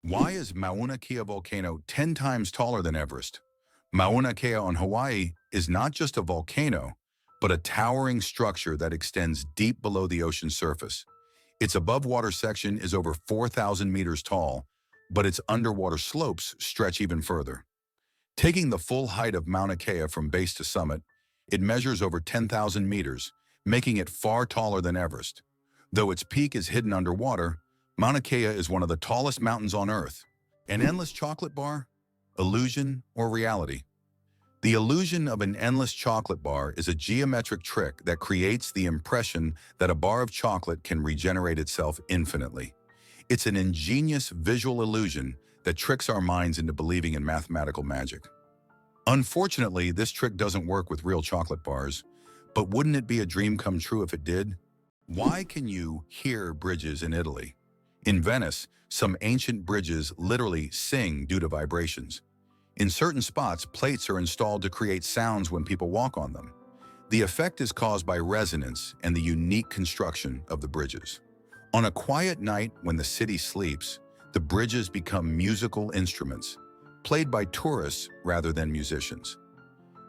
Why is Mauna Kea volcano 10 times taller than Everest? Mauna Kea on Hawaii is not just a volcano, but a towering structure that extends deep below the ocean surface. Its above-water section is over 4,000 meters tall, but its underwater slopes stretch even further. Taking the full height of Mauna Kea from base to summit, it measures over 10,000 meters, making it far taller than Everest. Though its peak is hidden underwater, Mauna Kea is one of the tallest mountains on Earth. An endless chocolate bar? Illusion or reality? The illusion of an endless chocolate bar is a geometric trick that creates the impression that a bar of chocolate can regenerate itself infinitely. It's an ingenious visual illusion that tricks our minds into believing in mathematical magic. Unfortunately, this trick doesn't work with real chocolate bars, but wouldn't it be a dream come true if it did? Why can you hear bridges in Italy? In Venice, some ancient bridges literally sing due to vibrations. In certain spots, plates are installed to create sounds when people walk on them. The effect is caused by resonance and the unique construction of the bridges. On a quiet night when the city sleeps, the bridges become musical instruments, played by tourists rather than musicians.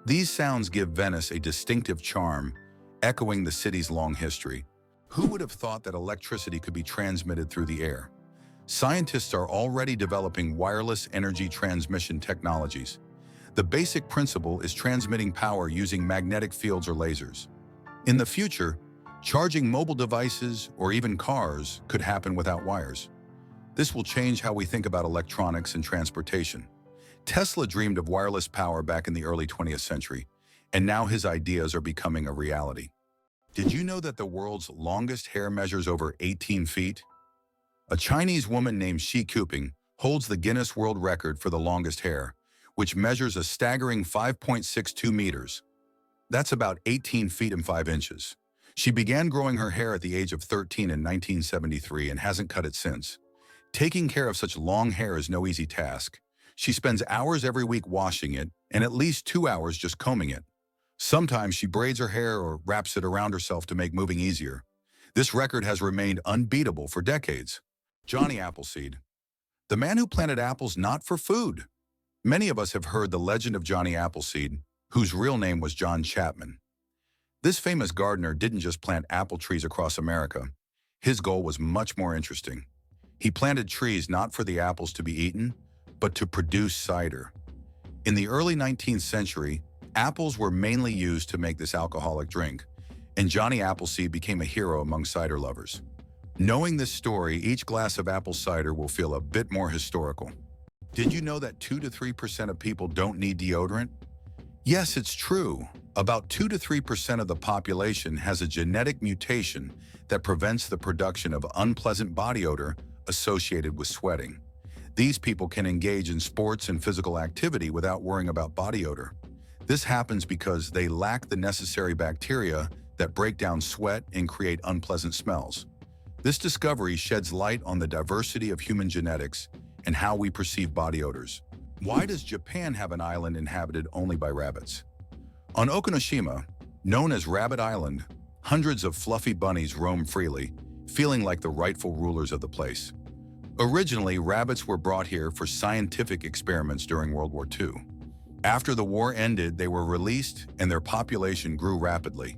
These sounds give Venice a distinctive charm, echoing the city's long history. Who would have thought that electricity could be transmitted through the air? Scientists are already developing wireless energy transmission technologies. The basic principle is transmitting power using magnetic fields or lasers. In the future, charging mobile devices or even cars could happen without wires. This will change how we think about electronics and transportation. Tesla dreamed of wireless power back in the early 20th century, and now his ideas are becoming a reality. Did you know that the world's longest hair measures over 18 feet? A Chinese woman named Shi Kuping holds the Guinness World Record for the longest hair, which measures a staggering 5.62 meters. That's about 18 feet and 5 inches. She began growing her hair at the age of 13 in 1973 and hasn't cut it since. Taking care of such long hair is no easy task. She spends hours every week washing it and at least 2 hours just combing it. Sometimes she braids her hair or wraps it around herself to make moving easier. This record has remained unbeatable for decades. Johnny Appleseed, the man who planted apples not for food. Many of us have heard the legend of Johnny Appleseed, whose real name was John Chapman. This famous gardener didn't just plant apple trees across America. His goal was much more interesting. He planted trees not for the apples to be eaten, but to produce cider. In the early 19th century, apples were mainly used to make this alcoholic drink, and Johnny Appleseed became a hero among cider lovers. Knowing this story, each glass of apple cider will feel a bit more historical. Did you know that 2 to 3% of people don't need deodorant? Yes, it's true. About 2 to 3% of the population has a genetic mutation that prevents the production of unpleasant body odor associated with sweating. These people can engage in sports and physical activity without worrying about body odor. This happens because they lack the necessary bacteria that break down sweat and create unpleasant smells. This discovery sheds light on the diversity of human genetics and how we perceive body odors. Why does Japan have an island inhabited only by rabbits? On Okinoshima, known as Rabbit Island, hundreds of fluffy bunnies roam freely, feeling like the rightful rulers of the place. Originally, rabbits were brought here for scientific experiments during World War II. After the war ended, they were released and their population grew rapidly.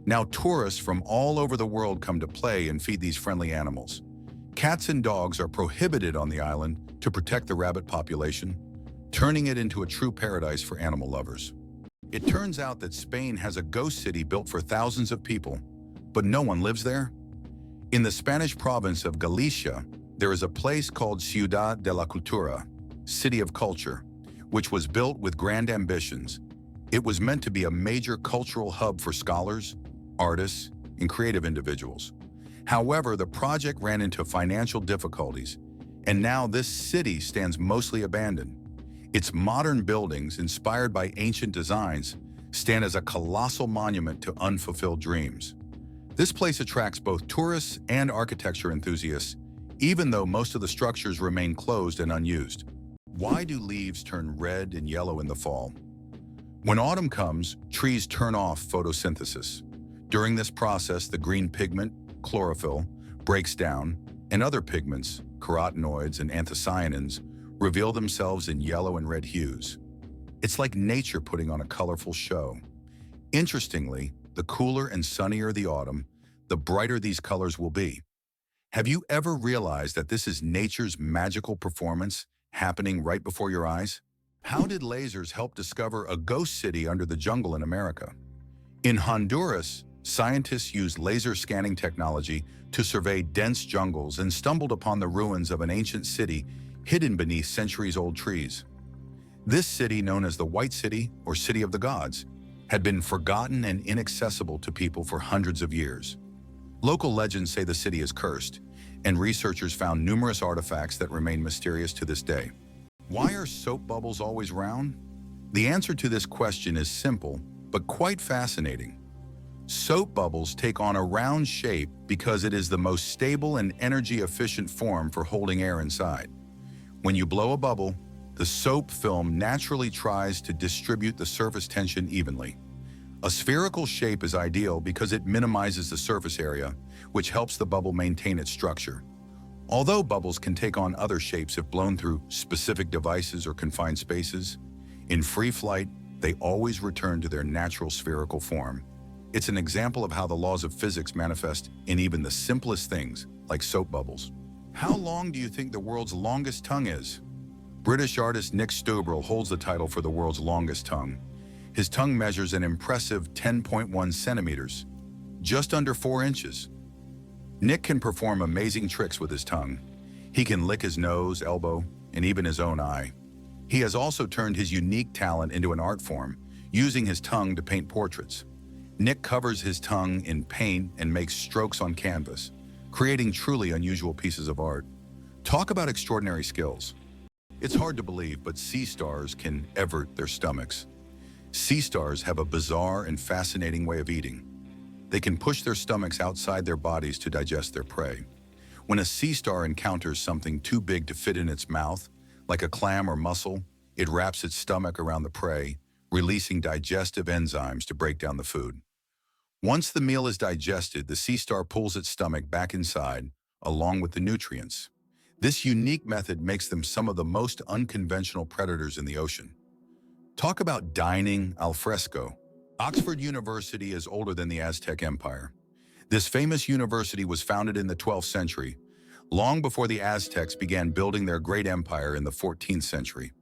Now tourists from all over the world come to play and feed these friendly animals. Cats and dogs are prohibited on the island to protect the rabbit population, turning it into a true paradise for animal lovers. It turns out that Spain has a ghost city built for thousands of people, but no one lives there. In the Spanish province of Galicia, there is a place called Ciudad de la Cultura, City of Culture, which was built with grand ambitions. It was meant to be a major cultural hub for scholars, artists, and creative individuals. However, the project ran into financial difficulties, and now this city stands mostly abandoned. Its modern buildings, inspired by ancient designs, stand as a colossal monument to unfulfilled dreams. This place attracts both tourists and architecture enthusiasts, even though most of the structures remain closed and unused. Why do leaves turn red and yellow in the fall? When autumn comes, trees turn off photosynthesis. During this process, the green pigment, chlorophyll, breaks down, and other pigments, carotenoids and anthocyanins, reveal themselves in yellow and red hues. It's like nature putting on a colorful show. Interestingly, the cooler and sunnier the autumn, the brighter these colors will be. Have you ever realized that this is nature's magical performance happening right before your eyes? How did lasers help discover a ghost city under the jungle in America? In Honduras, scientists used laser scanning technology to survey dense jungles and stumbled upon the ruins of an ancient city hidden beneath centuries-old trees. This city, known as the White City or City of the Gods, had been forgotten and inaccessible to people for hundreds of years. Local legends say the city is cursed, and researchers found numerous artifacts that remain mysterious to this day. Why are soap bubbles always round? The answer to this question is simple, but quite fascinating. Soap bubbles take on a round shape because it is the most stable and energy-efficient form for holding air inside. When you blow a bubble, the soap film naturally tries to distribute the surface tension evenly. A spherical shape is ideal because it minimizes the surface area, which helps the bubble maintain its structure. Although bubbles can take on other shapes if blown through specific devices or confined spaces, in free flight, they always return to their natural spherical form. It's an example of how the laws of physics manifest in even the simplest things, like soap bubbles. How long do you think the world's longest tongue is? British artist Nick Stubrel holds the title for the world's longest tongue. His tongue measures an impressive 10.1 centimeters, just under 4 inches. Nick can perform amazing tricks with his tongue. He can lick his nose, elbow, and even his own eye. He has also turned his unique talent into an art form, using his tongue to paint portraits. Nick covers his tongue in paint and makes strokes on canvas, creating truly unusual pieces of art. Talk about extraordinary skills. It's hard to believe, but sea stars can evert their stomachs. Sea stars have a bizarre and fascinating way of eating. They can push their stomachs outside their bodies to digest their prey. When a sea star encounters something too big to fit in its mouth, like a clam or mussel, it wraps its stomach around the prey, releasing digestive enzymes to break down the food. Once the meal is digested, the sea star pulls its stomach back inside, along with the nutrients. This unique method makes them some of the most unconventional predators in the ocean. Talk about dining al fresco. Oxford University is older than the Aztec Empire. This famous university was founded in the 12th century, long before the Aztecs began building their great empire in the 14th century.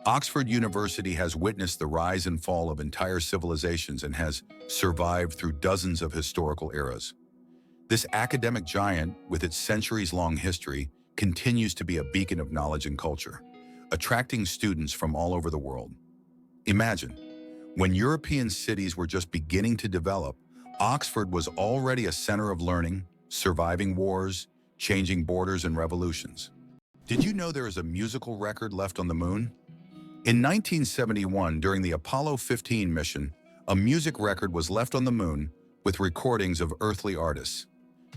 Oxford University has witnessed the rise and fall of entire civilizations and has survived through dozens of historical eras. This academic giant, with its centuries-long history, continues to be a beacon of knowledge and culture, attracting students from all over the world. Imagine, when European cities were just beginning to develop, Oxford was already a center of learning, surviving wars, changing borders and revolutions. Did you know there is a musical record left on the moon? In 1971, during the Apollo 15 mission, a music record was left on the moon with recordings of earthly artists.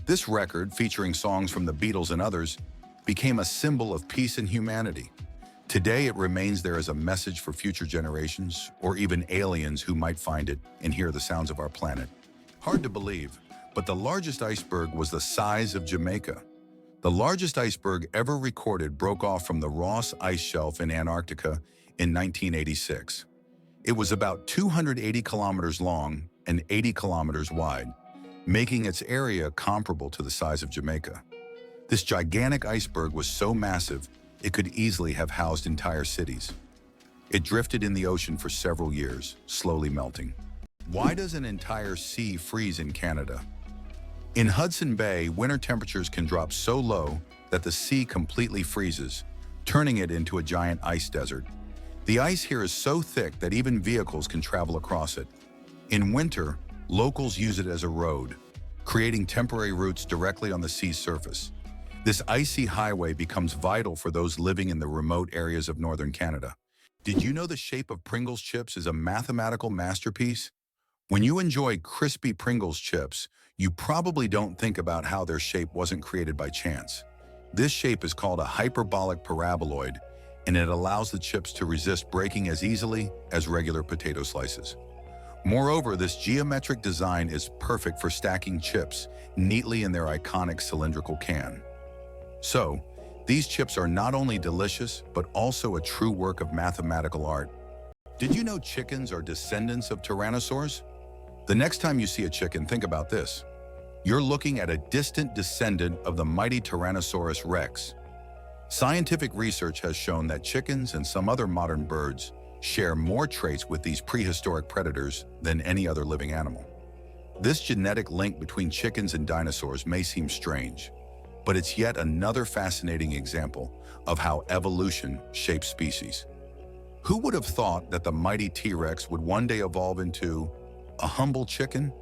This record, featuring songs from the Beatles and others, became a symbol of peace and humanity. Today, it remains there as a message for future generations, or even aliens who might find it and hear the sounds of our planet. Hard to believe, but the largest iceberg was the size of Jamaica. The largest iceberg ever recorded broke off from the Ross Ice Shelf in Antarctica in 1986. It was about 280 kilometers long and 80 kilometers wide, making its area comparable to the size of Jamaica. This gigantic iceberg was so massive, it could easily have housed entire cities. It drifted in the ocean for several years, slowly melting. Why does an entire sea freeze in Canada? In Hudson Bay, winter temperatures can drop so low that the sea completely freezes, turning it into a giant ice desert. The ice here is so thick that even vehicles can travel across it. In winter, locals use it as a road, creating temporary routes directly on the sea's surface. This icy highway becomes vital for those living in the remote areas of northern Canada. Did you know the shape of Pringles chips is a mathematical masterpiece? When you enjoy crispy Pringles chips, you probably don't think about how their shape wasn't created by chance. This shape is called a hyperbolic paraboloid, and it allows the chips to resist breaking as easily as regular potato slices. Moreover, this geometric design is perfect for stacking chips neatly in their iconic cylindrical can. So, These chips are not only delicious, but also a true work of mathematical art. Did you know chickens are descendants of tyrannosaurs? The next time you see a chicken, think about this. You're looking at a distant descendant of the mighty Tyrannosaurus rex. Scientific research has shown that chickens and some other modern birds share more traits with these prehistoric predators than any other living animal. This genetic link between chickens and dinosaurs may seem strange, but it's yet another fascinating example of how evolution shapes species. Who would have thought that the mighty T-Rex would one day evolve into a humble chicken?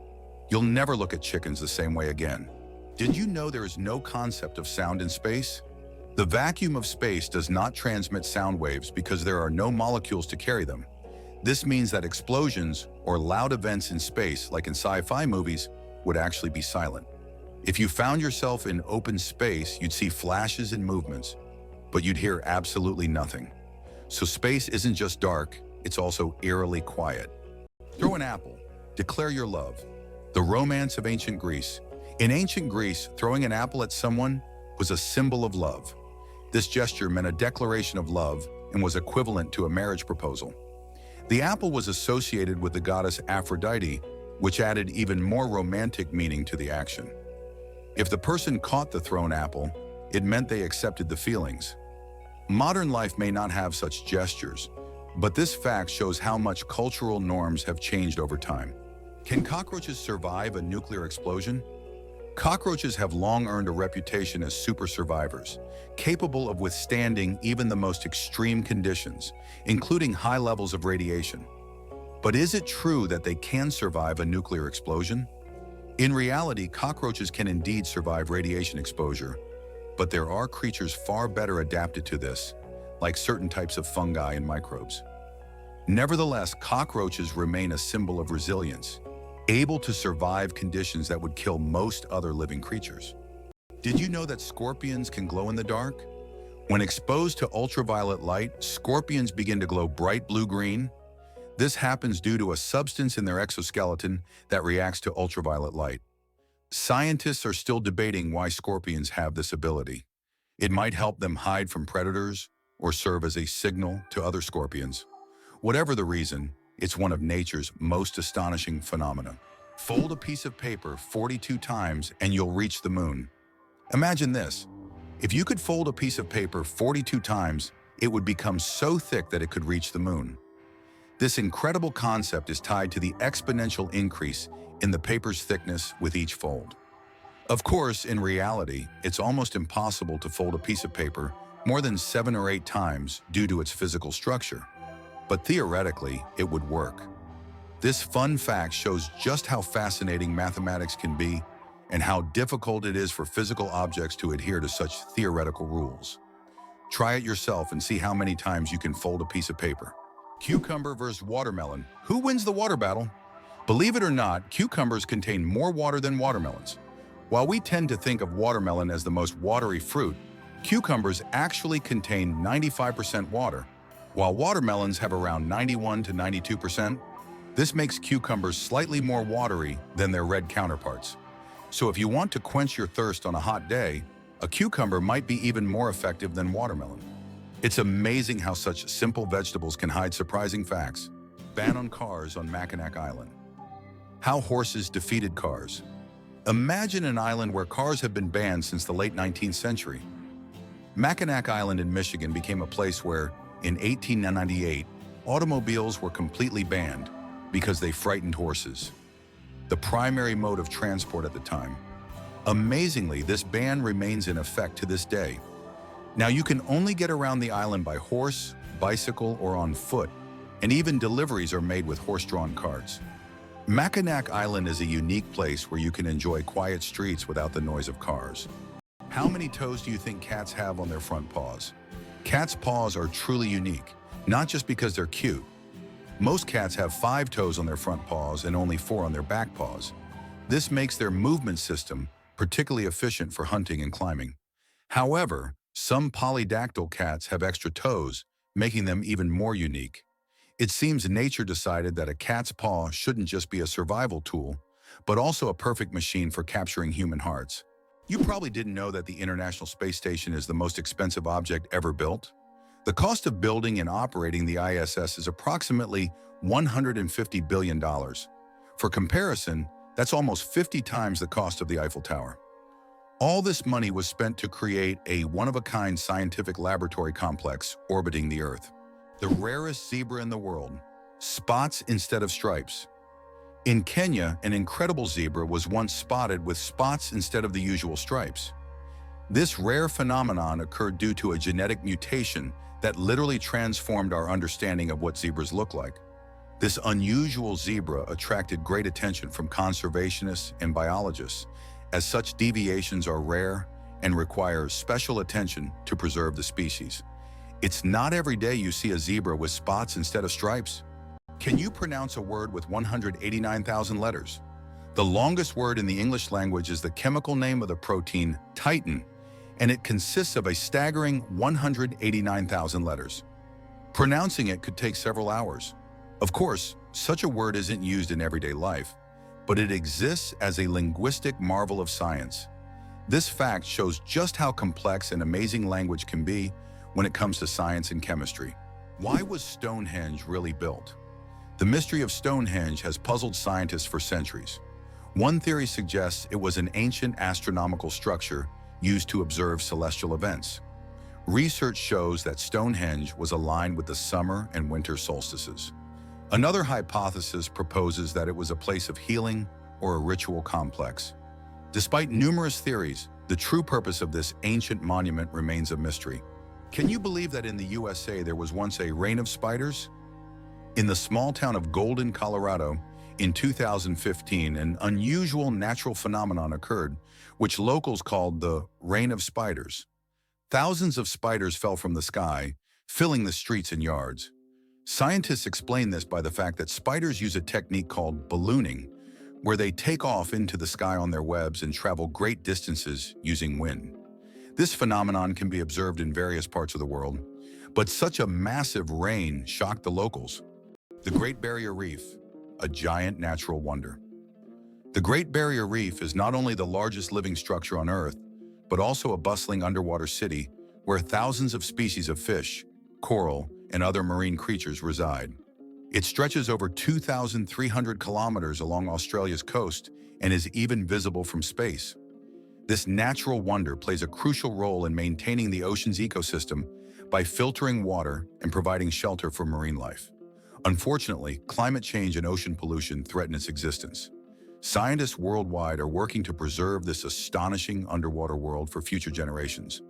You'll never look at chickens the same way again. Did you know there is no concept of sound in space? The vacuum of space does not transmit sound waves because there are no molecules to carry them. This means that explosions or loud events in space, like in sci-fi movies, would actually be silent. If you found yourself in open space, you'd see flashes and movements, but you'd hear absolutely nothing. So space isn't just dark, it's also eerily quiet. Throw an apple. Declare your love. The romance of ancient Greece. In ancient Greece, throwing an apple at someone was a symbol of love. This gesture meant a declaration of love and was equivalent to a marriage proposal. The apple was associated with the goddess Aphrodite, which added even more romantic meaning to the action. If the person caught the thrown apple, it meant they accepted the feelings. Modern life may not have such gestures, but this fact shows how much cultural norms have changed over time. Can cockroaches survive a nuclear explosion? Cockroaches have long earned a reputation as super survivors, capable of withstanding even the most extreme conditions, including high levels of radiation. But is it true that they can survive a nuclear explosion? In reality, cockroaches can indeed survive radiation exposure, but there are creatures far better adapted to this, like certain types of fungi and microbes. Nevertheless, cockroaches remain a symbol of resilience, able to survive conditions that would kill most other living creatures. Did you know that scorpions can glow in the dark? When exposed to ultraviolet light, scorpions begin to glow bright blue-green. This happens due to a substance in their exoskeleton that reacts to ultraviolet light. Scientists are still debating why scorpions have this ability. It might help them hide from predators or serve as a signal to other scorpions. Whatever the reason, it's one of nature's most astonishing phenomena. Fold a piece of paper 42 times and you'll reach the moon. Imagine this. If you could fold a piece of paper 42 times, it would become so thick that it could reach the moon. This incredible concept is tied to the exponential increase in the paper's thickness with each fold. Of course, in reality, it's almost impossible to fold a piece of paper more than 7 or 8 times due to its physical structure. But theoretically, it would work. This fun fact shows just how fascinating mathematics can be and how difficult it is for physical objects to adhere to such theoretical rules. Try it yourself and see how many times you can fold a piece of paper. Cucumber versus watermelon. Who wins the water battle? Believe it or not, cucumbers contain more water than watermelons. While we tend to think of watermelon as the most watery fruit, cucumbers actually contain 95% water, while watermelons have around 91 to 92%. This makes cucumbers slightly more watery than their red counterparts. So if you want to quench your thirst on a hot day, a cucumber might be even more effective than watermelon. It's amazing how such simple vegetables can hide surprising facts. Ban on cars on Mackinac Island. How horses defeated cars. Imagine an island where cars have been banned since the late 19th century. Mackinac Island in Michigan became a place where, in 1898, automobiles were completely banned because they frightened horses, the primary mode of transport at the time. Amazingly, this ban remains in effect to this day. Now you can only get around the island by horse, bicycle, or on foot, and even deliveries are made with horse-drawn carts. Mackinac Island is a unique place where you can enjoy quiet streets without the noise of cars. How many toes do you think cats have on their front paws? Cats' paws are truly unique, not just because they're cute. Most cats have 5 toes on their front paws and only 4 on their back paws. This makes their movement system particularly efficient for hunting and climbing. However, some polydactyl cats have extra toes, making them even more unique. It seems nature decided that a cat's paw shouldn't just be a survival tool, but also a perfect machine for capturing human hearts. You probably didn't know that the International Space Station is the most expensive object ever built. The cost of building and operating the ISS is approximately $150 billion. For comparison, that's almost 50 times the cost of the Eiffel Tower. All this money was spent to create a one-of-a-kind scientific laboratory complex orbiting the Earth. The rarest zebra in the world, spots instead of stripes. In Kenya, an incredible zebra was once spotted with spots instead of the usual stripes. This rare phenomenon occurred due to a genetic mutation that literally transformed our understanding of what zebras look like. This unusual zebra attracted great attention from conservationists and biologists, as such deviations are rare and require special attention to preserve the species. It's not every day you see a zebra with spots instead of stripes. Can you pronounce a word with 189,000 letters? The longest word in the English language is the chemical name of the protein titin, and it consists of a staggering 189,000 letters. Pronouncing it could take several hours. Of course, such a word isn't used in everyday life, but it exists as a linguistic marvel of science. This fact shows just how complex and amazing language can be when it comes to science and chemistry. Why was Stonehenge really built? The mystery of Stonehenge has puzzled scientists for centuries. One theory suggests it was an ancient astronomical structure used to observe celestial events. Research shows that Stonehenge was aligned with the summer and winter solstices. Another hypothesis proposes that it was a place of healing or a ritual complex. Despite numerous theories, the true purpose of this ancient monument remains a mystery. Can you believe that in the USA there was once a reign of spiders? In the small town of Golden, Colorado, in 2015, an unusual natural phenomenon occurred, which locals called the reign of spiders. Thousands of spiders fell from the sky, filling the streets and yards. Scientists explain this by the fact that spiders use a technique called ballooning, where they take off into the sky on their webs and travel great distances using wind. This phenomenon can be observed in various parts of the world, but such a massive rain shocked the locals. The Great Barrier Reef, a giant natural wonder. The Great Barrier Reef is not only the largest living structure on Earth, but also a bustling underwater city where thousands of species of fish, coral, and other marine creatures reside. It stretches over 2,300 kilometers along Australia's coast and is even visible from space. This natural wonder plays a crucial role in maintaining the ocean's ecosystem by filtering water and providing shelter for marine life. Unfortunately, climate change and ocean pollution threaten its existence. Scientists worldwide are working to preserve this astonishing underwater world for future generations.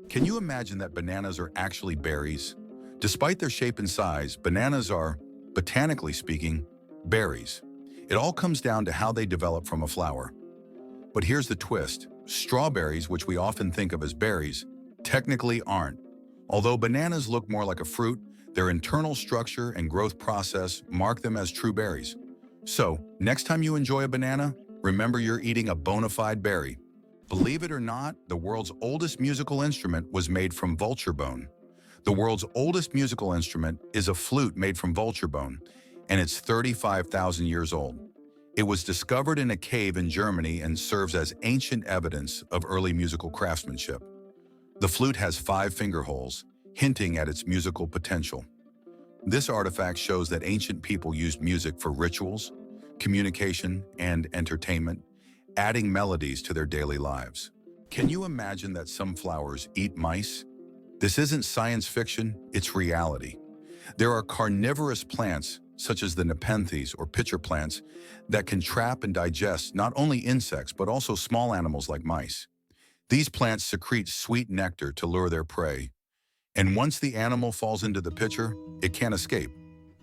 Can you imagine that bananas are actually berries? Despite their shape and size, bananas are, botanically speaking, berries. It all comes down to how they develop from a flower. But here's the twist. Strawberries, which we often think of as berries, technically aren't. Although bananas look more like a fruit, their internal structure and growth process mark them as true berries. So, next time you enjoy a banana, remember you're eating a bona fide berry. Believe it or not, the world's oldest musical instrument was made from vulture bone. The world's oldest musical instrument is a flute made from vulture bone, and it's 35,000 years old. It was discovered in a cave in Germany and serves as ancient evidence of early musical craftsmanship. The flute has 5 finger holes, hinting at its musical potential. This artifact shows that ancient people used music for rituals, communication, and entertainment, adding melodies to their daily lives. Can you imagine that some flowers eat mice? This isn't science fiction, it's reality. There are carnivorous plants, such as the nepenthes or pitcher plants, that can trap and digest not only insects but also small animals like mice. These plants secrete sweet nectar to lure their prey. And once the animal falls into the pitcher, it can't escape.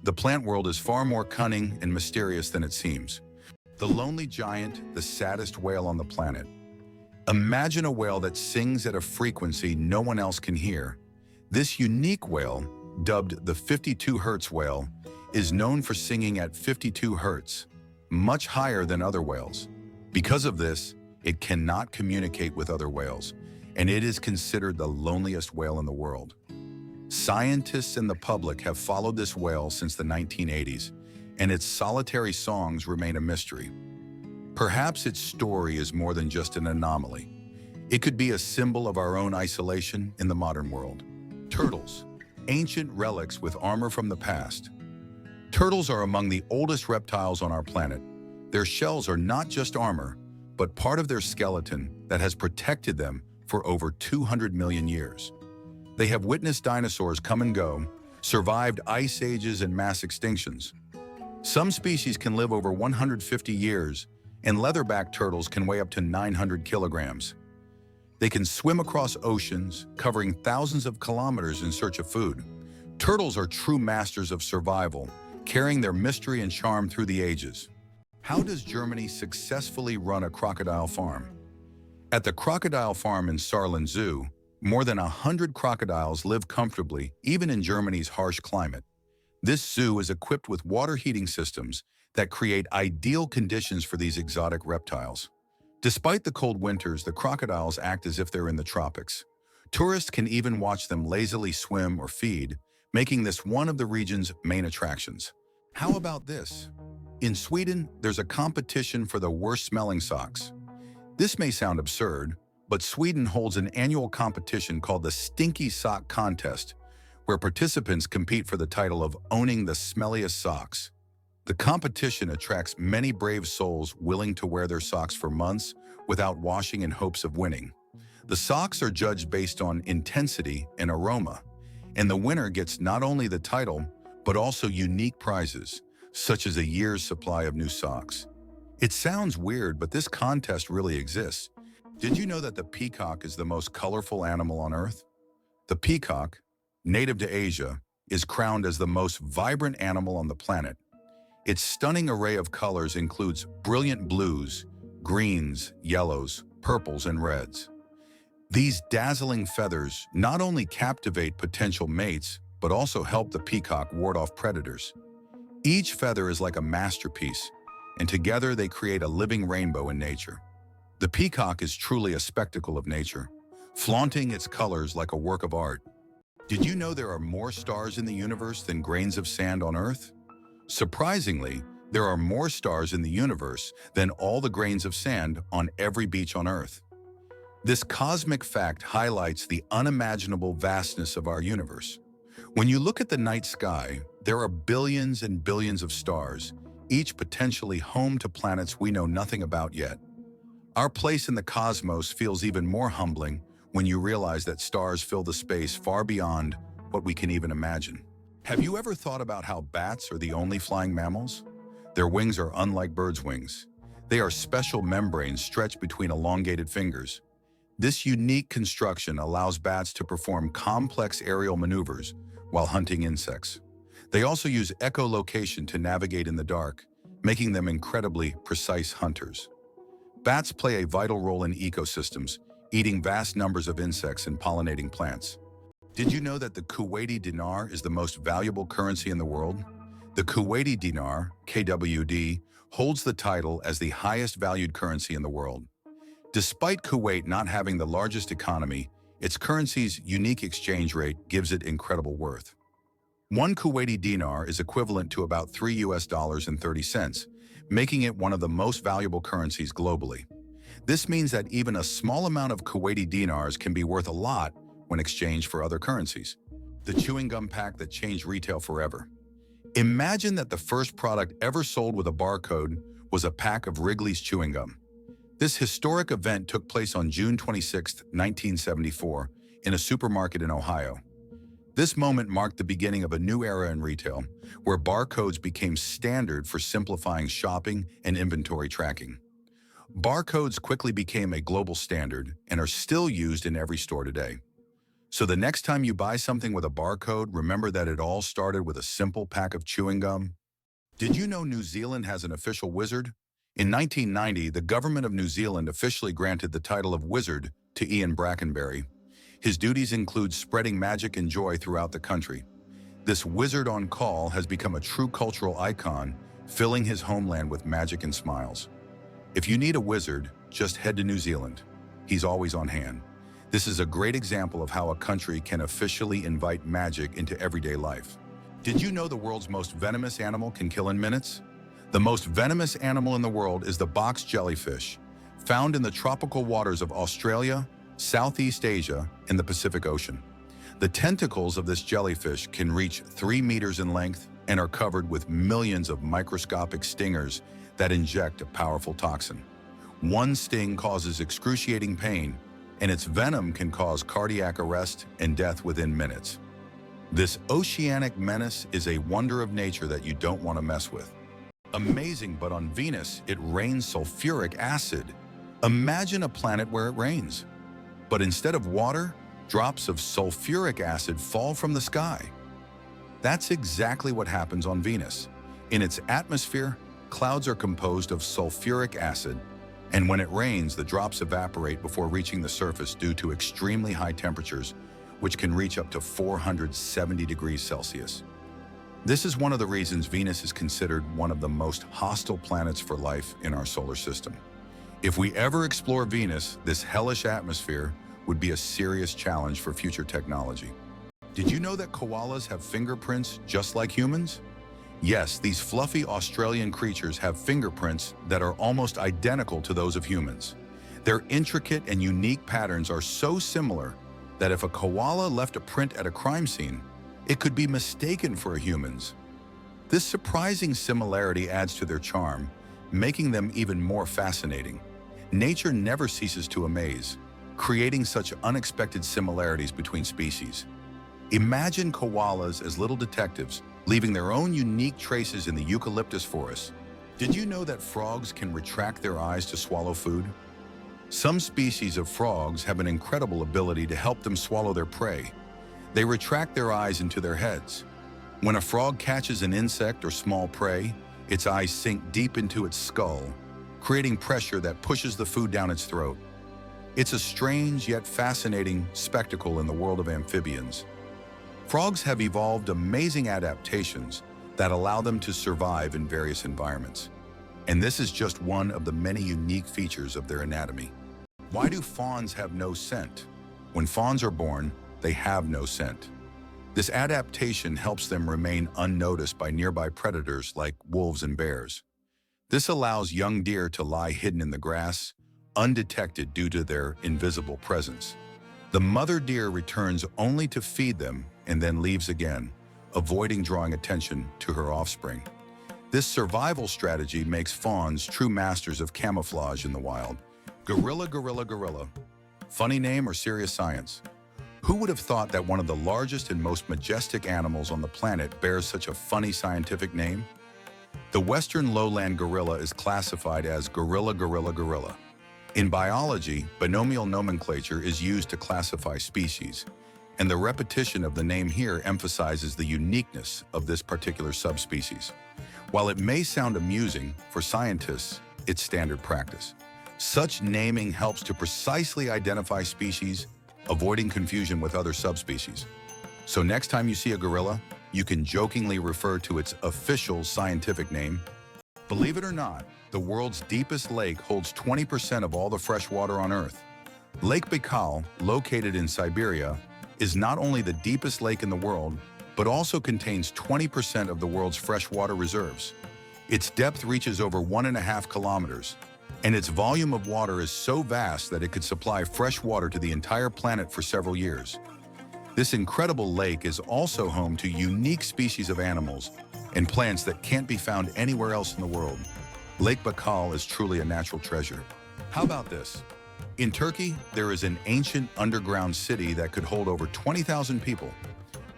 The plant world is far more cunning and mysterious than it seems. The lonely giant, the saddest whale on the planet. Imagine a whale that sings at a frequency no one else can hear. This unique whale, dubbed the 52 Hertz whale, is known for singing at 52 Hertz, much higher than other whales. Because of this, it cannot communicate with other whales, and it is considered the loneliest whale in the world. Scientists and the public have followed this whale since the 1980s, and its solitary songs remain a mystery. Perhaps its story is more than just an anomaly. It could be a symbol of our own isolation in the modern world. Turtles, ancient relics with armor from the past. Turtles are among the oldest reptiles on our planet. Their shells are not just armor, but part of their skeleton that has protected them for over 200 million years. They have witnessed dinosaurs come and go, survived ice ages and mass extinctions. Some species can live over 150 years, and leatherback turtles can weigh up to 900 kilograms. They can swim across oceans, covering thousands of kilometers in search of food. Turtles are true masters of survival, carrying their mystery and charm through the ages. How does Germany successfully run a crocodile farm? At the crocodile farm in Saarland Zoo, more than 100 crocodiles live comfortably, even in Germany's harsh climate. This zoo is equipped with water heating systems that create ideal conditions for these exotic reptiles. Despite the cold winters, the crocodiles act as if they're in the tropics. Tourists can even watch them lazily swim or feed, making this one of the region's main attractions. How about this? In Sweden, there's a competition for the worst-smelling socks. This may sound absurd, but Sweden holds an annual competition called the Stinky Sock Contest, where participants compete for the title of owning the smelliest socks. The competition attracts many brave souls willing to wear their socks for months without washing in hopes of winning. The socks are judged based on intensity and aroma, and the winner gets not only the title, but also unique prizes, such as a year's supply of new socks. It sounds weird, but this contest really exists. Did you know that the peacock is the most colorful animal on Earth? The peacock, native to Asia, is crowned as the most vibrant animal on the planet. Its stunning array of colors includes brilliant blues, greens, yellows, purples, and reds. These dazzling feathers not only captivate potential mates, but also help the peacock ward off predators. Each feather is like a masterpiece, and together they create a living rainbow in nature. The peacock is truly a spectacle of nature, flaunting its colors like a work of art. Did you know there are more stars in the universe than grains of sand on Earth? Surprisingly, there are more stars in the universe than all the grains of sand on every beach on Earth. This cosmic fact highlights the unimaginable vastness of our universe. When you look at the night sky, there are billions and billions of stars, each potentially home to planets we know nothing about yet. Our place in the cosmos feels even more humbling when you realize that stars fill the space far beyond what we can even imagine. Have you ever thought about how bats are the only flying mammals? Their wings are unlike birds' wings. They are special membranes stretched between elongated fingers. This unique construction allows bats to perform complex aerial maneuvers while hunting insects. They also use echolocation to navigate in the dark, making them incredibly precise hunters. Bats play a vital role in ecosystems, eating vast numbers of insects and pollinating plants. Did you know that the Kuwaiti Dinar is the most valuable currency in the world? The Kuwaiti Dinar, KWD, holds the title as the highest valued currency in the world. Despite Kuwait not having the largest economy, its currency's unique exchange rate gives it incredible worth. One Kuwaiti dinar is equivalent to about $3.30, making it one of the most valuable currencies globally. This means that even a small amount of Kuwaiti dinars can be worth a lot when exchanged for other currencies. The chewing gum pack that changed retail forever. Imagine that the first product ever sold with a barcode was a pack of Wrigley's chewing gum. This historic event took place on June 26, 1974, in a supermarket in Ohio. This moment marked the beginning of a new era in retail, where barcodes became standard for simplifying shopping and inventory tracking. Barcodes quickly became a global standard and are still used in every store today. So the next time you buy something with a barcode, remember that it all started with a simple pack of chewing gum. Did you know New Zealand has an official wizard? In 1990, the government of New Zealand officially granted the title of wizard to Ian Brackenbury. His duties include spreading magic and joy throughout the country. This wizard on call has become a true cultural icon, filling his homeland with magic and smiles. If you need a wizard, just head to New Zealand. He's always on hand. This is a great example of how a country can officially invite magic into everyday life. Did you know the world's most venomous animal can kill in minutes? The most venomous animal in the world is the box jellyfish, found in the tropical waters of Australia, Southeast Asia, and the Pacific Ocean. The tentacles of this jellyfish can reach 3 meters in length and are covered with millions of microscopic stingers that inject a powerful toxin. One sting causes excruciating pain, and its venom can cause cardiac arrest and death within minutes. This oceanic menace is a wonder of nature that you don't want to mess with. Amazing, but on Venus, it rains sulfuric acid. Imagine a planet where it rains. But instead of water, drops of sulfuric acid fall from the sky. That's exactly what happens on Venus. In its atmosphere, clouds are composed of sulfuric acid, and when it rains, the drops evaporate before reaching the surface due to extremely high temperatures, which can reach up to 470 degrees Celsius. This is one of the reasons Venus is considered one of the most hostile planets for life in our solar system. If we ever explore Venus, this hellish atmosphere would be a serious challenge for future technology. Did you know that koalas have fingerprints just like humans? Yes, these fluffy Australian creatures have fingerprints that are almost identical to those of humans. Their intricate and unique patterns are so similar that if a koala left a print at a crime scene, it could be mistaken for a human's. This surprising similarity adds to their charm, making them even more fascinating. Nature never ceases to amaze, creating such unexpected similarities between species. Imagine koalas as little detectives, leaving their own unique traces in the eucalyptus forest. Did you know that frogs can retract their eyes to swallow food? Some species of frogs have an incredible ability to help them swallow their prey. They retract their eyes into their heads. When a frog catches an insect or small prey, its eyes sink deep into its skull, creating pressure that pushes the food down its throat. It's a strange yet fascinating spectacle in the world of amphibians. Frogs have evolved amazing adaptations that allow them to survive in various environments. And this is just one of the many unique features of their anatomy. Why do fawns have no scent? When fawns are born, they have no scent. This adaptation helps them remain unnoticed by nearby predators like wolves and bears. This allows young deer to lie hidden in the grass, undetected due to their invisible presence. The mother deer returns only to feed them and then leaves again, avoiding drawing attention to her offspring. This survival strategy makes fawns true masters of camouflage in the wild. Gorilla, gorilla, gorilla. Funny name or serious science? Who would have thought that one of the largest and most majestic animals on the planet bears such a funny scientific name? The western lowland gorilla is classified as gorilla, gorilla, gorilla. In biology, binomial nomenclature is used to classify species, and the repetition of the name here emphasizes the uniqueness of this particular subspecies. While it may sound amusing, for scientists, it's standard practice. Such naming helps to precisely identify species, avoiding confusion with other subspecies. So next time you see a gorilla, you can jokingly refer to its official scientific name. Believe it or not, the world's deepest lake holds 20% of all the fresh water on Earth. Lake Baikal, located in Siberia, is not only the deepest lake in the world, but also contains 20% of the world's freshwater reserves. Its depth reaches over 1.5 kilometers, and its volume of water is so vast that it could supply fresh water to the entire planet for several years. This incredible lake is also home to unique species of animals and plants that can't be found anywhere else in the world. Lake Baikal is truly a natural treasure. How about this? In Turkey, there is an ancient underground city that could hold over 20,000 people.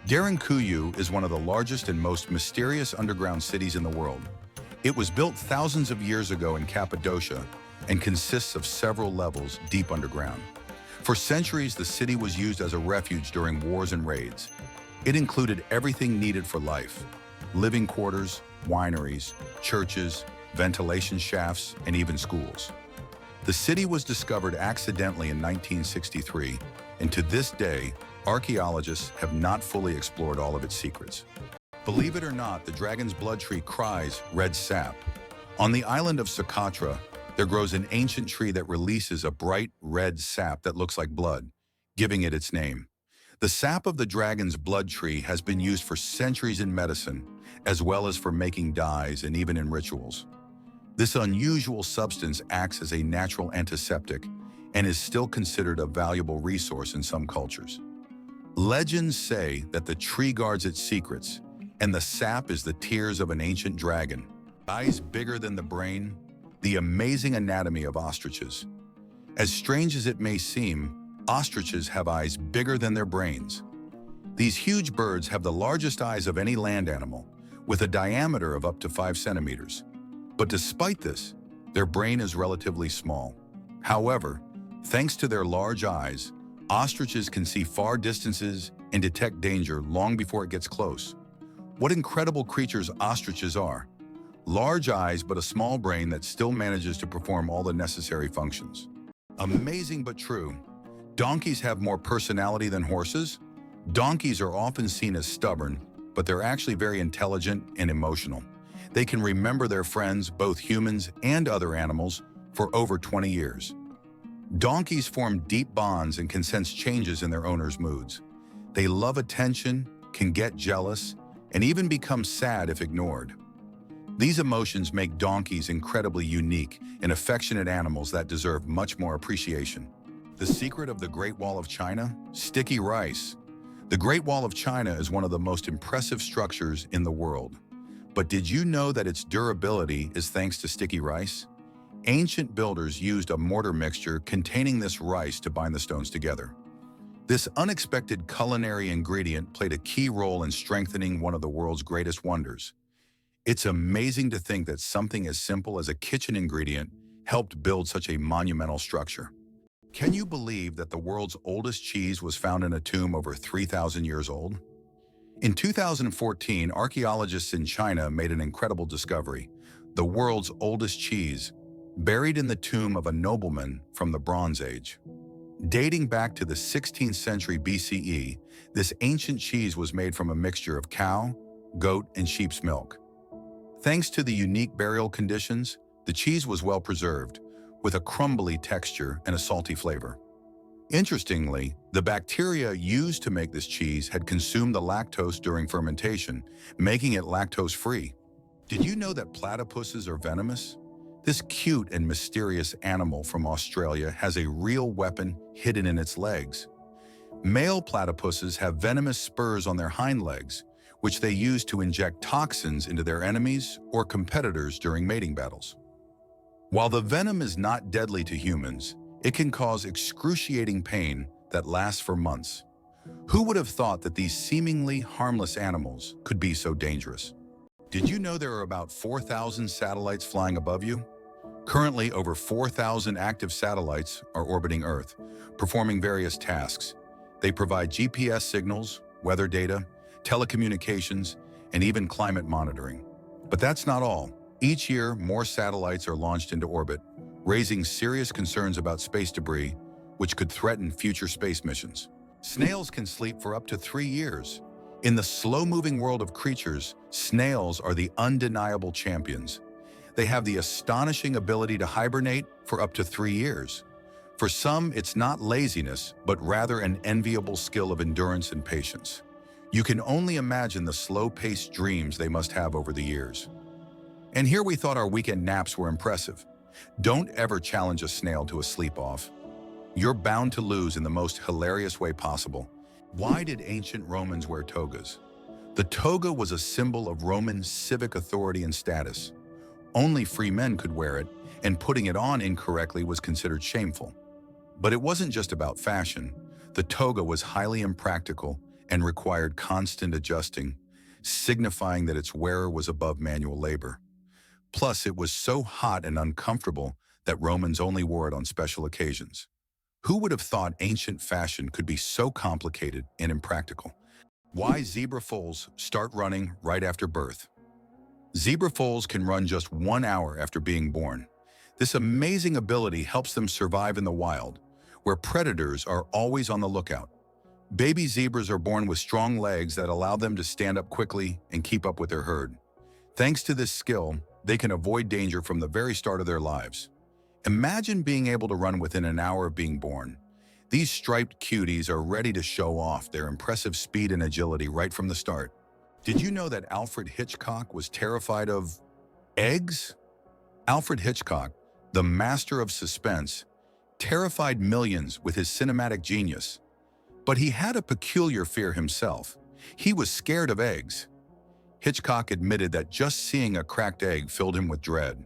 Derinkuyu is one of the largest and most mysterious underground cities in the world. It was built thousands of years ago in Cappadocia and consists of several levels deep underground. For centuries, the city was used as a refuge during wars and raids. It included everything needed for life: living quarters, wineries, churches, ventilation shafts, and even schools. The city was discovered accidentally in 1963, and to this day, archaeologists have not fully explored all of its secrets. Believe it or not, the dragon's blood tree cries red sap. On the island of Socotra, there grows an ancient tree that releases a bright red sap that looks like blood, giving it its name. The sap of the dragon's blood tree has been used for centuries in medicine, as well as for making dyes and even in rituals. This unusual substance acts as a natural antiseptic and is still considered a valuable resource in some cultures. Legends say that the tree guards its secrets, and the sap is the tears of an ancient dragon. Eyes bigger than the brain, the amazing anatomy of ostriches. As strange as it may seem, ostriches have eyes bigger than their brains. These huge birds have the largest eyes of any land animal, with a diameter of up to 5 centimeters. But despite this, their brain is relatively small. However, thanks to their large eyes, ostriches can see far distances and detect danger long before it gets close. What incredible creatures ostriches are! Large eyes but a small brain that still manages to perform all the necessary functions. Amazing but true. Donkeys have more personality than horses. Donkeys are often seen as stubborn, but they're actually very intelligent and emotional. They can remember their friends, both humans and other animals, for over 20 years. Donkeys form deep bonds and can sense changes in their owners' moods. They love attention, can get jealous, and even become sad if ignored. These emotions make donkeys incredibly unique and affectionate animals that deserve much more appreciation. The secret of the Great Wall of China? Sticky rice. The Great Wall of China is one of the most impressive structures in the world. But did you know that its durability is thanks to sticky rice? Ancient builders used a mortar mixture containing this rice to bind the stones together. This unexpected culinary ingredient played a key role in strengthening one of the world's greatest wonders. It's amazing to think that something as simple as a kitchen ingredient helped build such a monumental structure. Can you believe that the world's oldest cheese was found in a tomb over 3,000 years old? In 2014, archaeologists in China made an incredible discovery: the world's oldest cheese, buried in the tomb of a nobleman from the Bronze Age. Dating back to the 16th century BCE, this ancient cheese was made from a mixture of cow, goat, and sheep's milk. Thanks to the unique burial conditions, the cheese was well preserved, with a crumbly texture and a salty flavor. Interestingly, the bacteria used to make this cheese had consumed the lactose during fermentation, making it lactose-free. Did you know that platypuses are venomous? This cute and mysterious animal from Australia has a real weapon hidden in its legs. Male platypuses have venomous spurs on their hind legs, which they use to inject toxins into their enemies or competitors during mating battles. While the venom is not deadly to humans, it can cause excruciating pain that lasts for months. Who would have thought that these seemingly harmless animals could be so dangerous? Did you know there are about 4,000 satellites flying above you? Currently, over 4,000 active satellites are orbiting Earth, performing various tasks. They provide GPS signals, weather data, telecommunications, and even climate monitoring. But that's not all. Each year, more satellites are launched into orbit, raising serious concerns about space debris, which could threaten future space missions. Snails can sleep for up to 3 years. In the slow-moving world of creatures, snails are the undeniable champions. They have the astonishing ability to hibernate for up to 3 years. For some, it's not laziness, but rather an enviable skill of endurance and patience. You can only imagine the slow-paced dreams they must have over the years. And here we thought our weekend naps were impressive. Don't ever challenge a snail to a sleep-off. You're bound to lose in the most hilarious way possible. Why did ancient Romans wear togas? The toga was a symbol of Roman civic authority and status. Only free men could wear it, and putting it on incorrectly was considered shameful. But it wasn't just about fashion. The toga was highly impractical and required constant adjusting, signifying that its wearer was above manual labor. Plus, it was so hot and uncomfortable that Romans only wore it on special occasions. Who would have thought ancient fashion could be so complicated and impractical? Why zebra foals start running right after birth? Zebra foals can run just 1 hour after being born. This amazing ability helps them survive in the wild, where predators are always on the lookout. Baby zebras are born with strong legs that allow them to stand up quickly and keep up with their herd. Thanks to this skill, they can avoid danger from the very start of their lives. Imagine being able to run within an hour of being born. These striped cuties are ready to show off their impressive speed and agility right from the start. Did you know that Alfred Hitchcock was terrified of eggs? Alfred Hitchcock, the master of suspense, terrified millions with his cinematic genius. But he had a peculiar fear himself. He was scared of eggs. Hitchcock admitted that just seeing a cracked egg filled him with dread.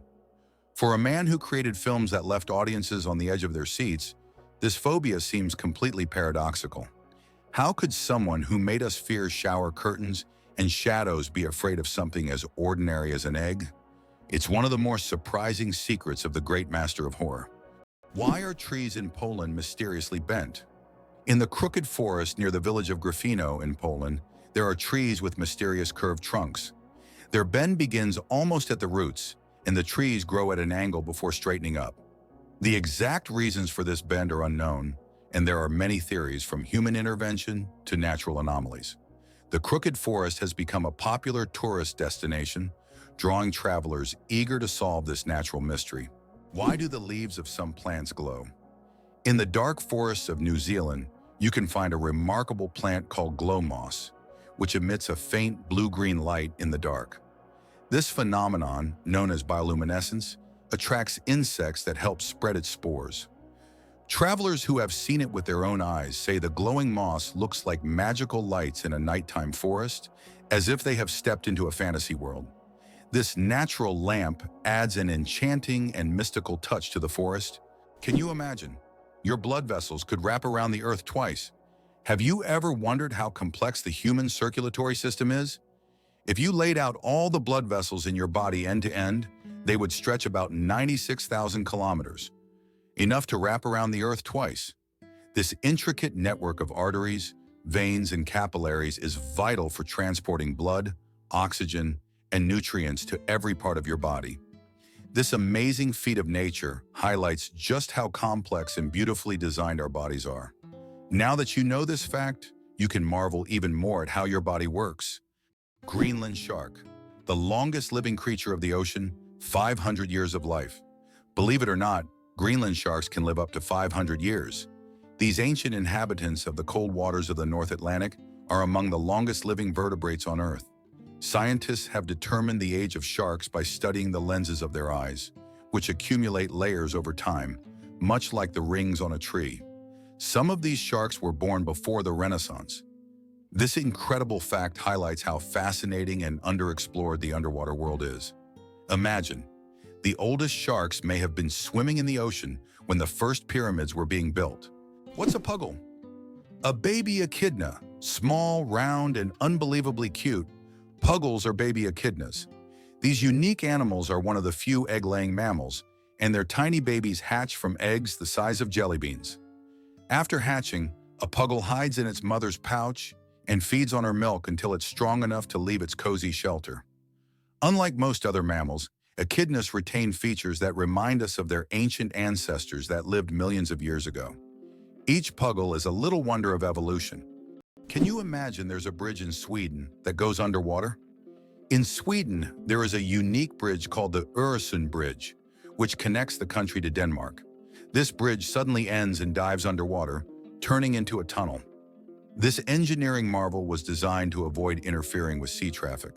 For a man who created films that left audiences on the edge of their seats, this phobia seems completely paradoxical. How could someone who made us fear shower curtains and shadows be afraid of something as ordinary as an egg? It's one of the more surprising secrets of the great master of horror. Why are trees in Poland mysteriously bent? In the crooked forest near the village of Gryfino in Poland, there are trees with mysterious curved trunks. Their bend begins almost at the roots, and the trees grow at an angle before straightening up. The exact reasons for this bend are unknown, and there are many theories from human intervention to natural anomalies. The crooked forest has become a popular tourist destination, drawing travelers eager to solve this natural mystery. Why do the leaves of some plants glow? In the dark forests of New Zealand, you can find a remarkable plant called glow moss, which emits a faint blue-green light in the dark. This phenomenon, known as bioluminescence, attracts insects that help spread its spores. Travelers who have seen it with their own eyes say the glowing moss looks like magical lights in a nighttime forest, as if they have stepped into a fantasy world. This natural lamp adds an enchanting and mystical touch to the forest. Can you imagine? Your blood vessels could wrap around the earth twice. Have you ever wondered how complex the human circulatory system is? If you laid out all the blood vessels in your body end to end, they would stretch about 96,000 kilometers, enough to wrap around the earth twice. This intricate network of arteries, veins, and capillaries is vital for transporting blood, oxygen, and nutrients to every part of your body. This amazing feat of nature highlights just how complex and beautifully designed our bodies are. Now that you know this fact, you can marvel even more at how your body works. Greenland shark, the longest living creature of the ocean, 500 years of life. Believe it or not, Greenland sharks can live up to 500 years. These ancient inhabitants of the cold waters of the North Atlantic are among the longest living vertebrates on Earth. Scientists have determined the age of sharks by studying the lenses of their eyes, which accumulate layers over time, much like the rings on a tree. Some of these sharks were born before the Renaissance. This incredible fact highlights how fascinating and underexplored the underwater world is. Imagine, the oldest sharks may have been swimming in the ocean when the first pyramids were being built. What's a puggle? A baby echidna, small, round, and unbelievably cute. Puggles are baby echidnas. These unique animals are one of the few egg-laying mammals, and their tiny babies hatch from eggs the size of jelly beans. After hatching, a puggle hides in its mother's pouch and feeds on her milk until it's strong enough to leave its cozy shelter. Unlike most other mammals, echidnas retain features that remind us of their ancient ancestors that lived millions of years ago. Each puggle is a little wonder of evolution. Can you imagine there's a bridge in Sweden that goes underwater? In Sweden, there is a unique bridge called the Öresund Bridge, which connects the country to Denmark. This bridge suddenly ends and dives underwater, turning into a tunnel. This engineering marvel was designed to avoid interfering with sea traffic.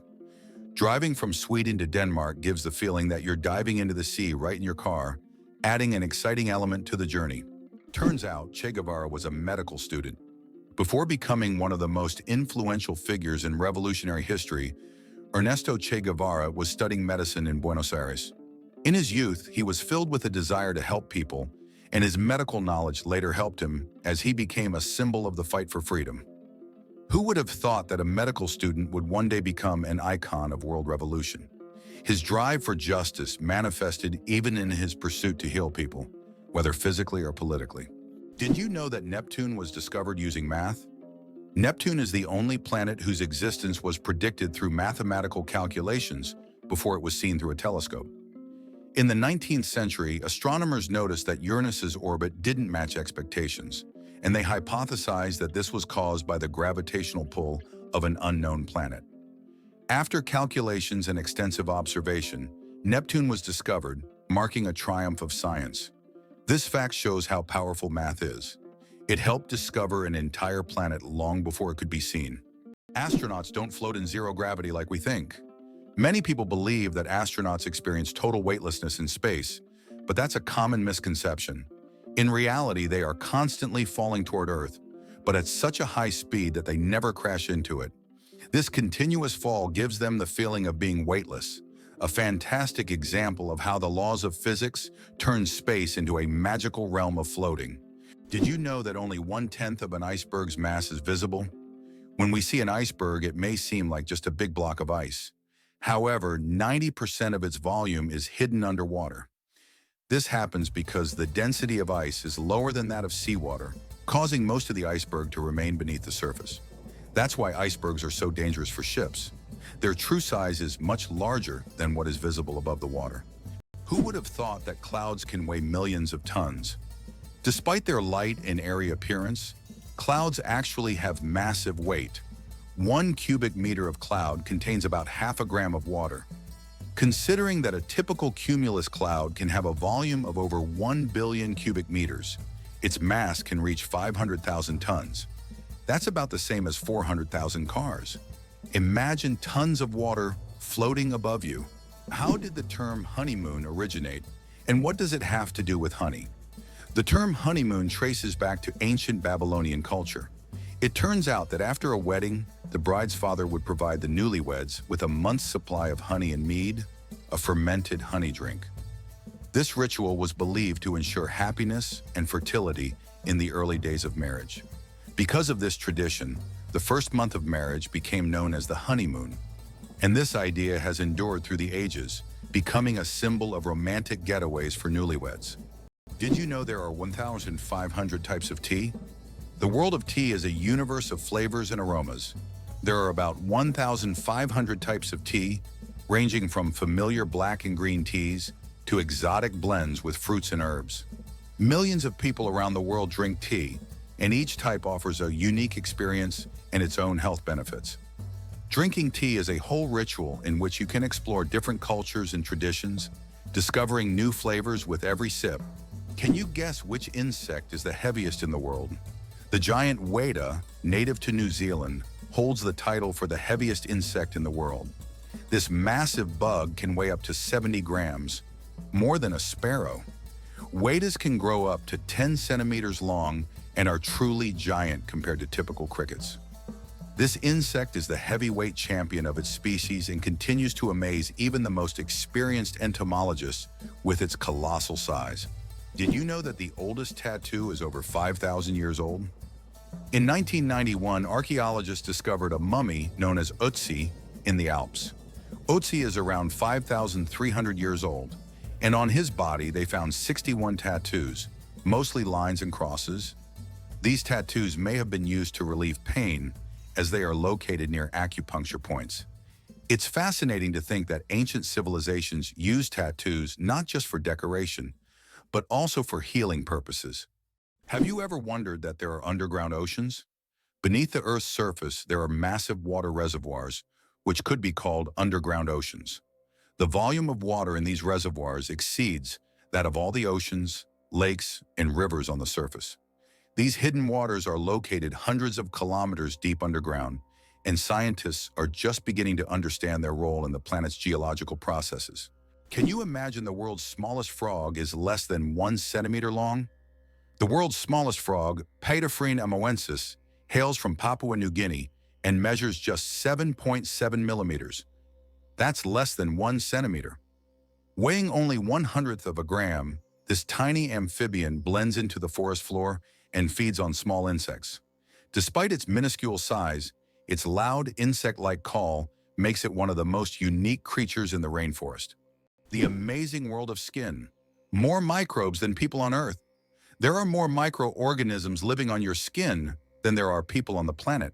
Driving from Sweden to Denmark gives the feeling that you're diving into the sea right in your car, adding an exciting element to the journey. Turns out Che Guevara was a medical student. Before becoming one of the most influential figures in revolutionary history, Ernesto Che Guevara was studying medicine in Buenos Aires. In his youth, he was filled with a desire to help people, and his medical knowledge later helped him as he became a symbol of the fight for freedom. Who would have thought that a medical student would one day become an icon of world revolution? His drive for justice manifested even in his pursuit to heal people, whether physically or politically. Did you know that Neptune was discovered using math? Neptune is the only planet whose existence was predicted through mathematical calculations before it was seen through a telescope. In the 19th century, astronomers noticed that Uranus's orbit didn't match expectations, and they hypothesized that this was caused by the gravitational pull of an unknown planet. After calculations and extensive observation, Neptune was discovered, marking a triumph of science. This fact shows how powerful math is. It helped discover an entire planet long before it could be seen. Astronauts don't float in zero gravity like we think. Many people believe that astronauts experience total weightlessness in space, but that's a common misconception. In reality, they are constantly falling toward Earth, but at such a high speed that they never crash into it. This continuous fall gives them the feeling of being weightless, a fantastic example of how the laws of physics turn space into a magical realm of floating. Did you know that only 1/10 of an iceberg's mass is visible? When we see an iceberg, it may seem like just a big block of ice. However, 90% of its volume is hidden underwater. This happens because the density of ice is lower than that of seawater, causing most of the iceberg to remain beneath the surface. That's why icebergs are so dangerous for ships. Their true size is much larger than what is visible above the water. Who would have thought that clouds can weigh millions of tons? Despite their light and airy appearance, clouds actually have massive weight. 1 cubic meter of cloud contains about half a gram of water. Considering that a typical cumulus cloud can have a volume of over 1 billion cubic meters, its mass can reach 500,000 tons. That's about the same as 400,000 cars. Imagine tons of water floating above you. How did the term honeymoon originate, and what does it have to do with honey? The term honeymoon traces back to ancient Babylonian culture. It turns out that after a wedding, the bride's father would provide the newlyweds with a month's supply of honey and mead, a fermented honey drink. This ritual was believed to ensure happiness and fertility in the early days of marriage. Because of this tradition, the first month of marriage became known as the honeymoon. And this idea has endured through the ages, becoming a symbol of romantic getaways for newlyweds. Did you know there are 1,500 types of tea? The world of tea is a universe of flavors and aromas. There are about 1,500 types of tea, ranging from familiar black and green teas to exotic blends with fruits and herbs. Millions of people around the world drink tea, and each type offers a unique experience and its own health benefits. Drinking tea is a whole ritual in which you can explore different cultures and traditions, discovering new flavors with every sip. Can you guess which insect is the heaviest in the world? The giant weta, native to New Zealand, holds the title for the heaviest insect in the world. This massive bug can weigh up to 70 grams, more than a sparrow. Wetas can grow up to 10 centimeters long and are truly giant compared to typical crickets. This insect is the heavyweight champion of its species and continues to amaze even the most experienced entomologists with its colossal size. Did you know that the oldest tattoo is over 5,000 years old? In 1991, archaeologists discovered a mummy known as Ötzi in the Alps. Ötzi is around 5,300 years old, and on his body they found 61 tattoos, mostly lines and crosses. These tattoos may have been used to relieve pain, as they are located near acupuncture points. It's fascinating to think that ancient civilizations used tattoos not just for decoration, but also for healing purposes. Have you ever wondered that there are underground oceans? Beneath the Earth's surface, there are massive water reservoirs, which could be called underground oceans. The volume of water in these reservoirs exceeds that of all the oceans, lakes, and rivers on the surface. These hidden waters are located hundreds of kilometers deep underground, and scientists are just beginning to understand their role in the planet's geological processes. Can you imagine the world's smallest frog is less than 1 centimeter long? The world's smallest frog, Paedophryne amoensis, hails from Papua New Guinea and measures just 7.7 millimeters. That's less than 1 centimeter. Weighing only 1/100th of a gram, this tiny amphibian blends into the forest floor and feeds on small insects. Despite its minuscule size, its loud insect-like call makes it one of the most unique creatures in the rainforest. The amazing world of skin. More microbes than people on Earth. There are more microorganisms living on your skin than there are people on the planet.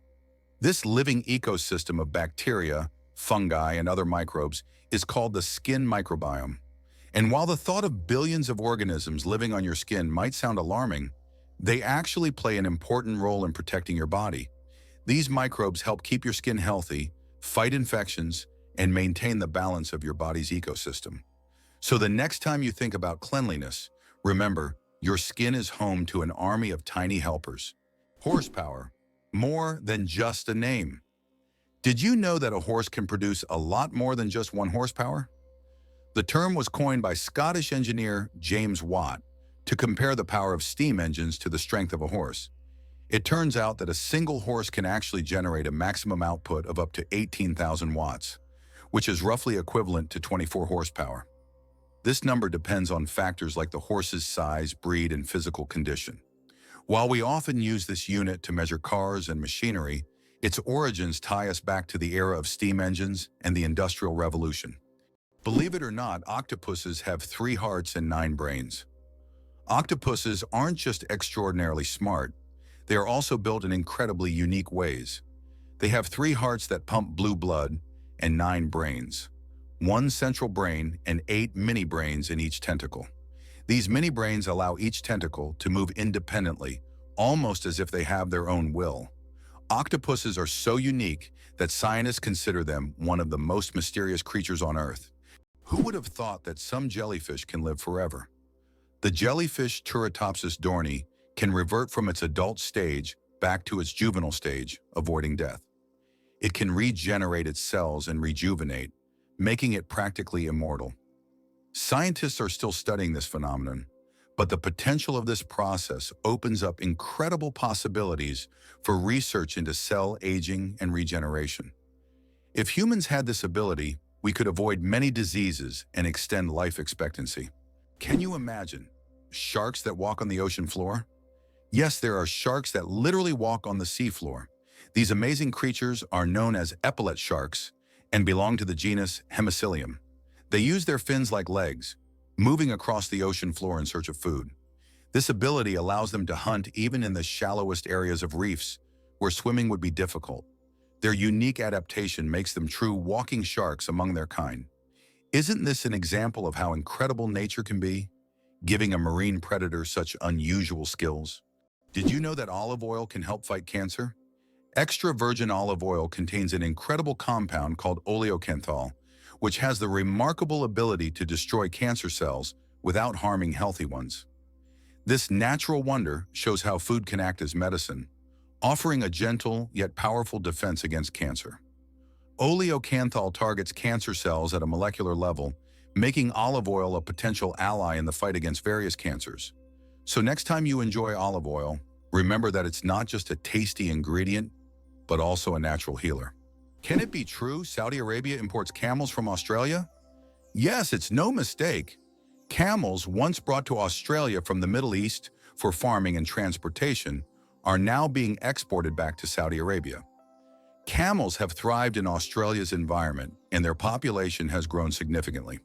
This living ecosystem of bacteria, fungi, and other microbes is called the skin microbiome. And while the thought of billions of organisms living on your skin might sound alarming, they actually play an important role in protecting your body. These microbes help keep your skin healthy, fight infections, and maintain the balance of your body's ecosystem. So the next time you think about cleanliness, remember, your skin is home to an army of tiny helpers. Horsepower, more than just a name. Did you know that a horse can produce a lot more than just 1 horsepower? The term was coined by Scottish engineer James Watt to compare the power of steam engines to the strength of a horse. It turns out that a single horse can actually generate a maximum output of up to 18,000 watts, which is roughly equivalent to 24 horsepower. This number depends on factors like the horse's size, breed, and physical condition. While we often use this unit to measure cars and machinery, its origins tie us back to the era of steam engines and the Industrial Revolution. Believe it or not, octopuses have 3 hearts and 9 brains. Octopuses aren't just extraordinarily smart, they are also built in incredibly unique ways. They have 3 hearts that pump blue blood and 9 brains. 1 central brain and 8 mini brains in each tentacle. These mini brains allow each tentacle to move independently, almost as if they have their own will. Octopuses are so unique that scientists consider them one of the most mysterious creatures on Earth. Who would have thought that some jellyfish can live forever? The jellyfish Turritopsis dohrnii can revert from its adult stage back to its juvenile stage, avoiding death. It can regenerate its cells and rejuvenate, making it practically immortal. Scientists are still studying this phenomenon, but the potential of this process opens up incredible possibilities for research into cell aging and regeneration. If humans had this ability, we could avoid many diseases and extend life expectancy. Can you imagine sharks that walk on the ocean floor? Yes, there are sharks that literally walk on the seafloor. These amazing creatures are known as epaulet sharks and belong to the genus Hemicillium. They use their fins like legs, moving across the ocean floor in search of food. This ability allows them to hunt even in the shallowest areas of reefs, where swimming would be difficult. Their unique adaptation makes them true walking sharks among their kind. Isn't this an example of how incredible nature can be, giving a marine predator such unusual skills? Did you know that olive oil can help fight cancer? Extra virgin olive oil contains an incredible compound called oleocanthal, which has the remarkable ability to destroy cancer cells without harming healthy ones. This natural wonder shows how food can act as medicine, offering a gentle yet powerful defense against cancer. Oleocanthal targets cancer cells at a molecular level, making olive oil a potential ally in the fight against various cancers. So next time you enjoy olive oil, remember that it's not just a tasty ingredient, but also a natural healer. Can it be true Saudi Arabia imports camels from Australia? Yes, it's no mistake. Camels, once brought to Australia from the Middle East for farming and transportation, are now being exported back to Saudi Arabia. Camels have thrived in Australia's environment, and their population has grown significantly.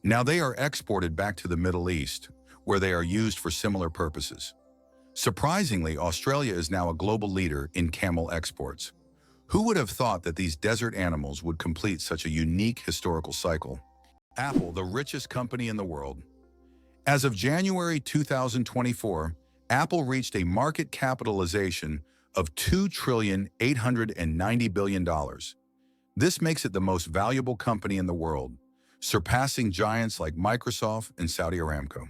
Now they are exported back to the Middle East, where they are used for similar purposes. Surprisingly, Australia is now a global leader in camel exports. Who would have thought that these desert animals would complete such a unique historical cycle? Apple, the richest company in the world. As of January 2024, Apple reached a market capitalization of $2,890 billion. This makes it the most valuable company in the world, surpassing giants like Microsoft and Saudi Aramco.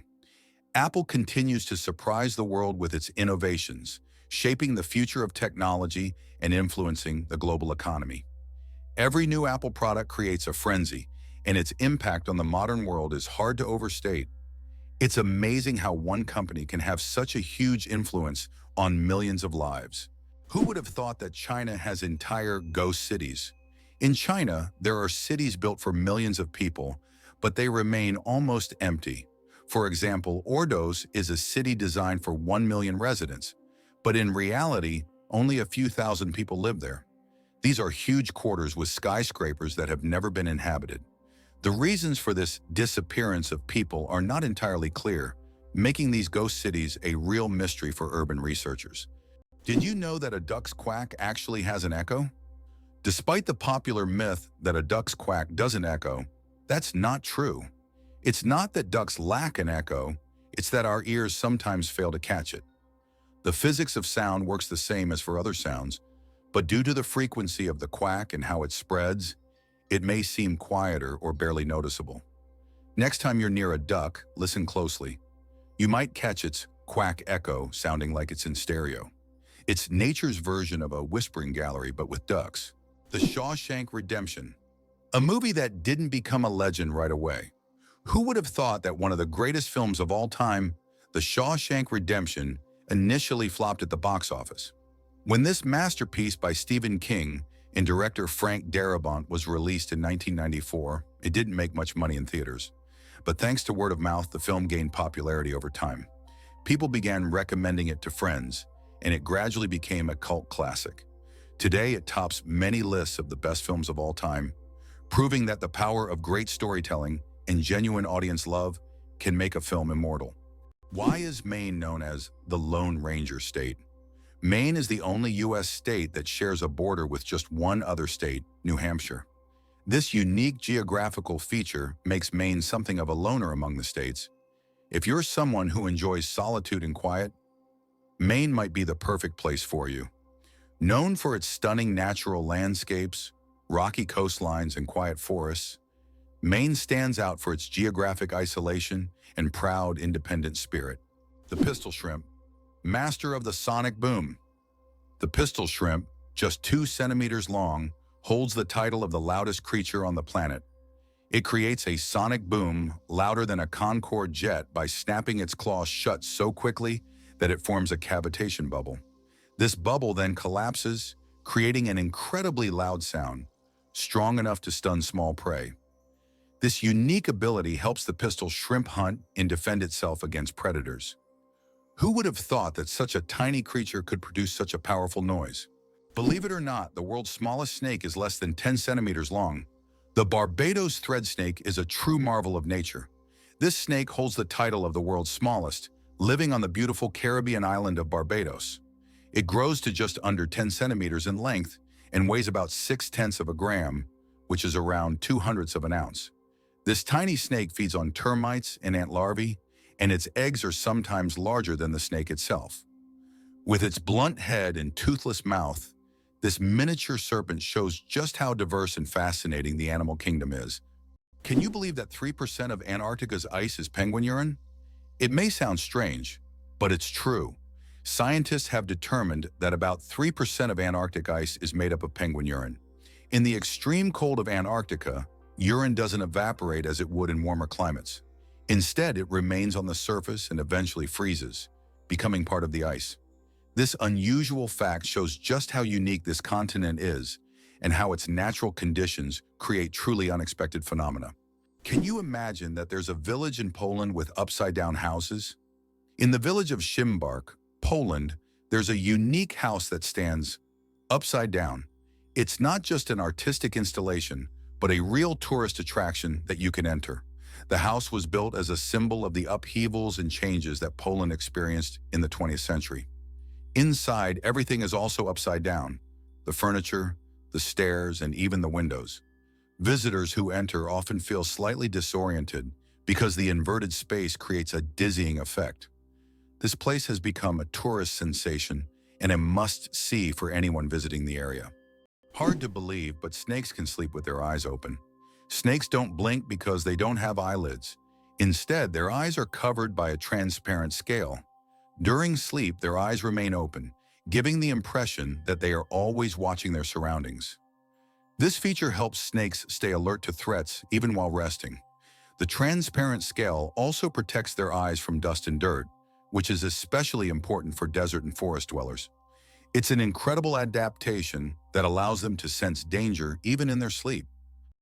Apple continues to surprise the world with its innovations, shaping the future of technology and influencing the global economy. Every new Apple product creates a frenzy, and its impact on the modern world is hard to overstate. It's amazing how one company can have such a huge influence on millions of lives. Who would have thought that China has entire ghost cities? In China, there are cities built for millions of people, but they remain almost empty. For example, Ordos is a city designed for 1 million residents, but in reality, only a few thousand people live there. These are huge quarters with skyscrapers that have never been inhabited. The reasons for this disappearance of people are not entirely clear, making these ghost cities a real mystery for urban researchers. Did you know that a duck's quack actually has an echo? Despite the popular myth that a duck's quack doesn't echo, that's not true. It's not that ducks lack an echo, it's that our ears sometimes fail to catch it. The physics of sound works the same as for other sounds, but due to the frequency of the quack and how it spreads, it may seem quieter or barely noticeable. Next time you're near a duck, listen closely. You might catch its quack echo sounding like it's in stereo. It's nature's version of a whispering gallery, but with ducks. The Shawshank Redemption, a movie that didn't become a legend right away. Who would have thought that one of the greatest films of all time, The Shawshank Redemption initially flopped at the box office. When this masterpiece by Stephen King and director Frank Darabont was released in 1994, it didn't make much money in theaters. But thanks to word of mouth, the film gained popularity over time. People began recommending it to friends, and it gradually became a cult classic. Today, it tops many lists of the best films of all time, proving that the power of great storytelling and genuine audience love can make a film immortal. Why is Maine known as the Lone Ranger State? Maine is the only U.S. state that shares a border with just one other state, New Hampshire. This unique geographical feature makes Maine something of a loner among the states. If you're someone who enjoys solitude and quiet, Maine might be the perfect place for you. Known for its stunning natural landscapes, rocky coastlines, and quiet forests, Maine stands out for its geographic isolation and proud, independent spirit. The pistol shrimp, master of the sonic boom. The pistol shrimp, just 2 centimeters long, holds the title of the loudest creature on the planet. It creates a sonic boom louder than a Concorde jet by snapping its claws shut so quickly that it forms a cavitation bubble. This bubble then collapses, creating an incredibly loud sound, strong enough to stun small prey. This unique ability helps the pistol shrimp hunt and defend itself against predators. Who would have thought that such a tiny creature could produce such a powerful noise? Believe it or not, the world's smallest snake is less than 10 centimeters long. The Barbados thread snake is a true marvel of nature. This snake holds the title of the world's smallest, living on the beautiful Caribbean island of Barbados. It grows to just under 10 centimeters in length and weighs about 0.6 of a gram, which is around 0.02 of an ounce. This tiny snake feeds on termites and ant larvae, and its eggs are sometimes larger than the snake itself. With its blunt head and toothless mouth, this miniature serpent shows just how diverse and fascinating the animal kingdom is. Can you believe that 3% of Antarctica's ice is penguin urine? It may sound strange, but it's true. Scientists have determined that about 3% of Antarctic ice is made up of penguin urine. In the extreme cold of Antarctica, urine doesn't evaporate as it would in warmer climates. Instead, it remains on the surface and eventually freezes, becoming part of the ice. This unusual fact shows just how unique this continent is and how its natural conditions create truly unexpected phenomena. Can you imagine that there's a village in Poland with upside-down houses? In the village of Szymbark, Poland, there's a unique house that stands upside down. It's not just an artistic installation, but a real tourist attraction that you can enter. The house was built as a symbol of the upheavals and changes that Poland experienced in the 20th century. Inside, everything is also upside down: the furniture, the stairs, and even the windows. Visitors who enter often feel slightly disoriented because the inverted space creates a dizzying effect. This place has become a tourist sensation and a must-see for anyone visiting the area. Hard to believe, but snakes can sleep with their eyes open. Snakes don't blink because they don't have eyelids. Instead, their eyes are covered by a transparent scale. During sleep, their eyes remain open, giving the impression that they are always watching their surroundings. This feature helps snakes stay alert to threats even while resting. The transparent scale also protects their eyes from dust and dirt, which is especially important for desert and forest dwellers. It's an incredible adaptation that allows them to sense danger even in their sleep.